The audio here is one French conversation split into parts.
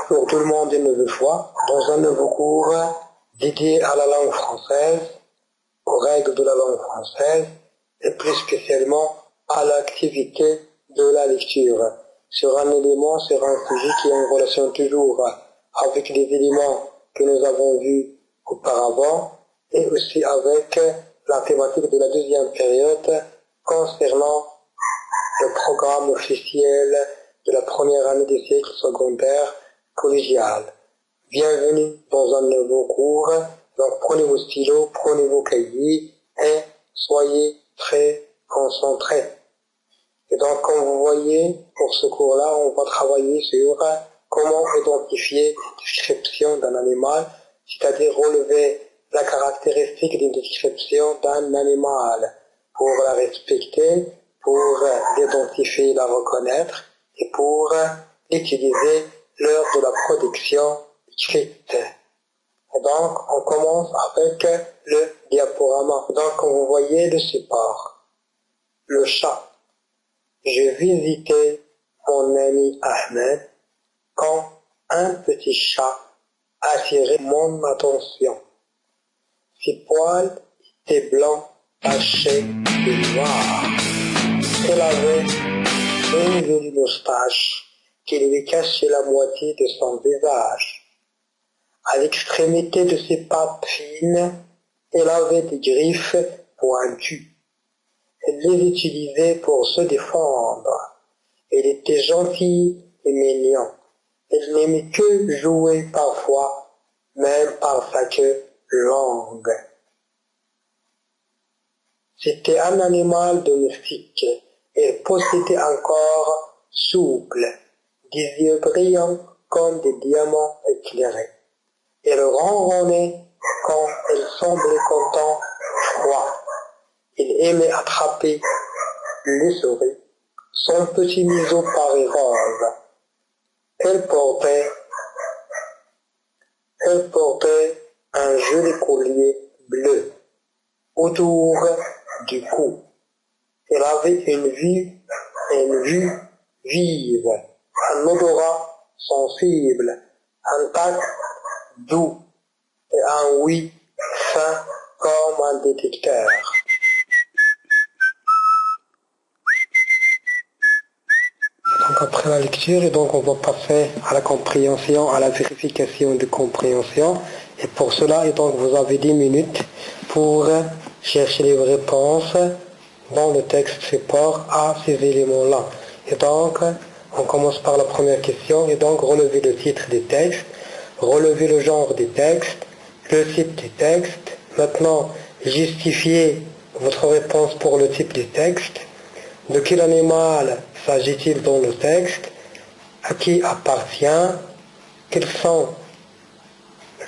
pour tout le monde une nouvelle fois dans un nouveau cours dédié à la langue française, aux règles de la langue française et plus spécialement à l'activité de la lecture sur un élément, sur un sujet qui a une relation toujours avec les éléments que nous avons vus auparavant et aussi avec la thématique de la deuxième période concernant le programme officiel de la première année des cycles secondaires collégial. Bienvenue dans un nouveau cours. Donc prenez vos stylos, prenez vos cahiers et soyez très concentrés. Et donc comme vous voyez, pour ce cours-là, on va travailler sur comment identifier la description d'un animal, c'est-à-dire relever la caractéristique d'une description d'un animal pour la respecter, pour l'identifier, la reconnaître et pour l'utiliser lors de la production écrite. Et donc, on commence avec le diaporama. Donc, comme vous voyez le support, le chat. Je visitais mon ami Ahmed quand un petit chat attirait mon attention. Ses poils étaient blancs tachés de noir. Elle avait une jolie moustache qui lui cachait la moitié de son visage. À l'extrémité de ses pattes fines, elle avait des griffes pointues. Elle les utilisait pour se défendre. Elle était gentille et mignonne. Elle n'aimait que jouer parfois, même par sa queue longue. C'était un animal domestique. Elle possédait un corps souple, des yeux brillants comme des diamants éclairés. Elle ronronnait quand elle semblait content, froid. Elle aimait attraper les souris. Son petit museau paraît rose. Elle portait un joli collier bleu autour du cou. Elle avait une vue vive, un odorat sensible, un tact doux et un oui fin comme un détecteur. Donc après la lecture, et donc on va passer à la compréhension, à la vérification de compréhension. Et pour cela, et donc vous avez 10 minutes pour chercher les réponses dans le texte support à ces éléments-là. Et donc, on commence par la première question, et donc relever le titre des textes, relever le genre des textes, le type des textes. Maintenant, justifier votre réponse pour le type des textes. De quel animal s'agit-il dans le texte? À qui appartient? Quels sont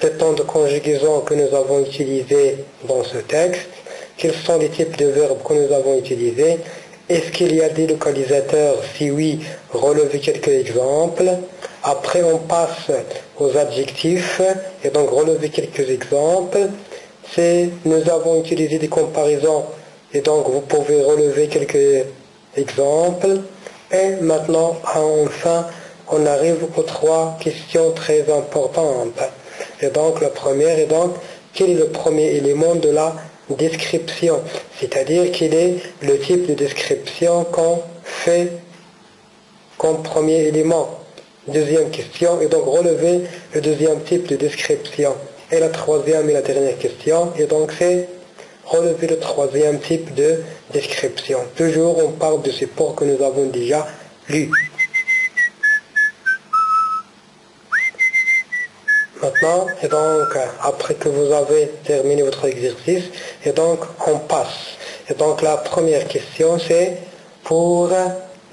les temps de conjugaison que nous avons utilisés dans ce texte? Quels sont les types de verbes que nous avons utilisés? Est-ce qu'il y a des localisateurs? Si oui, relevez quelques exemples. Après, on passe aux adjectifs et donc relevez quelques exemples. Nous avons utilisé des comparaisons et donc vous pouvez relever quelques exemples. Et maintenant, enfin, on arrive aux 3 questions très importantes. Et donc, la première est donc, quel est le premier élément de la description? C'est-à-dire quel est le type de description qu'on fait comme premier élément. Deuxième question, et donc relever le deuxième type de description. Et la troisième et la dernière question, et donc c'est relever le troisième type de description. Toujours on parle de support que nous avons déjà lu. Maintenant, et donc, après que vous avez terminé votre exercice, et donc, on passe. Et donc, la première question, c'est pour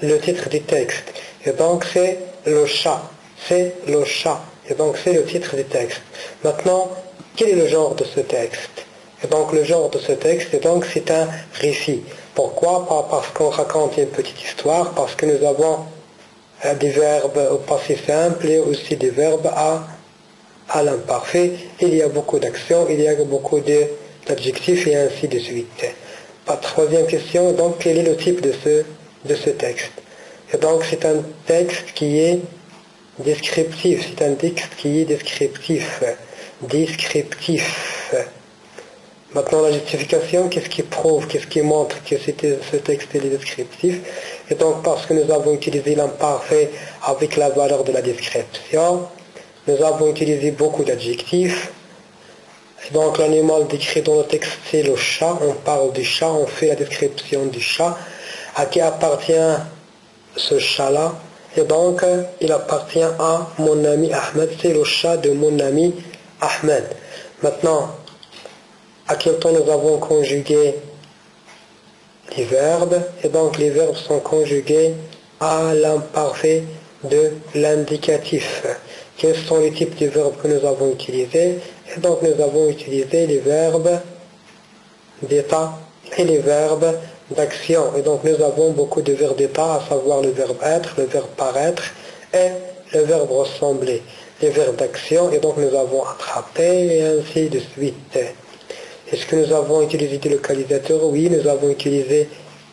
le titre du texte. Et donc, c'est le chat. C'est le chat. Et donc, c'est le titre du texte. Maintenant, quel est le genre de ce texte? Et donc, le genre de ce texte, et donc, c'est un récit. Pourquoi? Pas parce qu'on raconte une petite histoire, parce que nous avons des verbes au passé simple et aussi des verbes à l'imparfait. Il y a beaucoup d'actions, il y a beaucoup d'adjectifs et ainsi de suite. Troisième question, donc quel est le type de ce texte? Et donc c'est un texte qui est Descriptif, c'est un texte qui est descriptif. Descriptif. Maintenant, la justification, qu'est-ce qui prouve, qu'est-ce qui montre que ce texte est descriptif? Et donc, parce que nous avons utilisé l'imparfait avec la valeur de la description, nous avons utilisé beaucoup d'adjectifs. Donc, l'animal décrit dans le texte, c'est le chat. On parle du chat, on fait la description du chat. À qui appartient ce chat-là? Et donc, il appartient à mon ami Ahmed. C'est le chat de mon ami Ahmed. Maintenant, à quel temps nous avons conjugué les verbes? Et donc, les verbes sont conjugués à l'imparfait de l'indicatif. Quels sont les types de verbes que nous avons utilisés? Et donc, nous avons utilisé les verbes d'état et les verbes d'action. Et donc, nous avons beaucoup de verbes d'état, à savoir le verbe être, le verbe paraître et le verbe ressembler. Les verbes d'action, et donc nous avons attrapé et ainsi de suite. Est-ce que nous avons utilisé des localisateurs? Oui, nous avons utilisé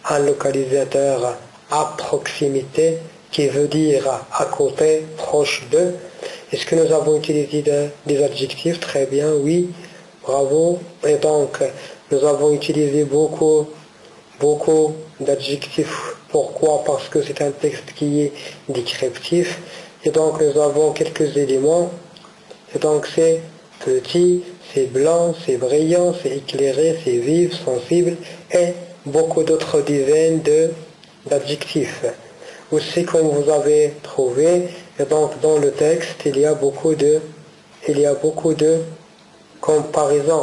un localisateur à proximité, qui veut dire à côté, proche de. Est-ce que nous avons utilisé des adjectifs? Très bien, oui, bravo. Et donc, nous avons utilisé beaucoup d'adjectifs. Pourquoi? Parce que c'est un texte qui est descriptif. Et donc, nous avons quelques éléments. Et donc, c'est petit, c'est blanc, c'est brillant, c'est éclairé, c'est vif, sensible, et beaucoup d'autres dizaines d'adjectifs. Aussi, comme vous avez trouvé, et donc dans le texte, il y a beaucoup de comparaisons.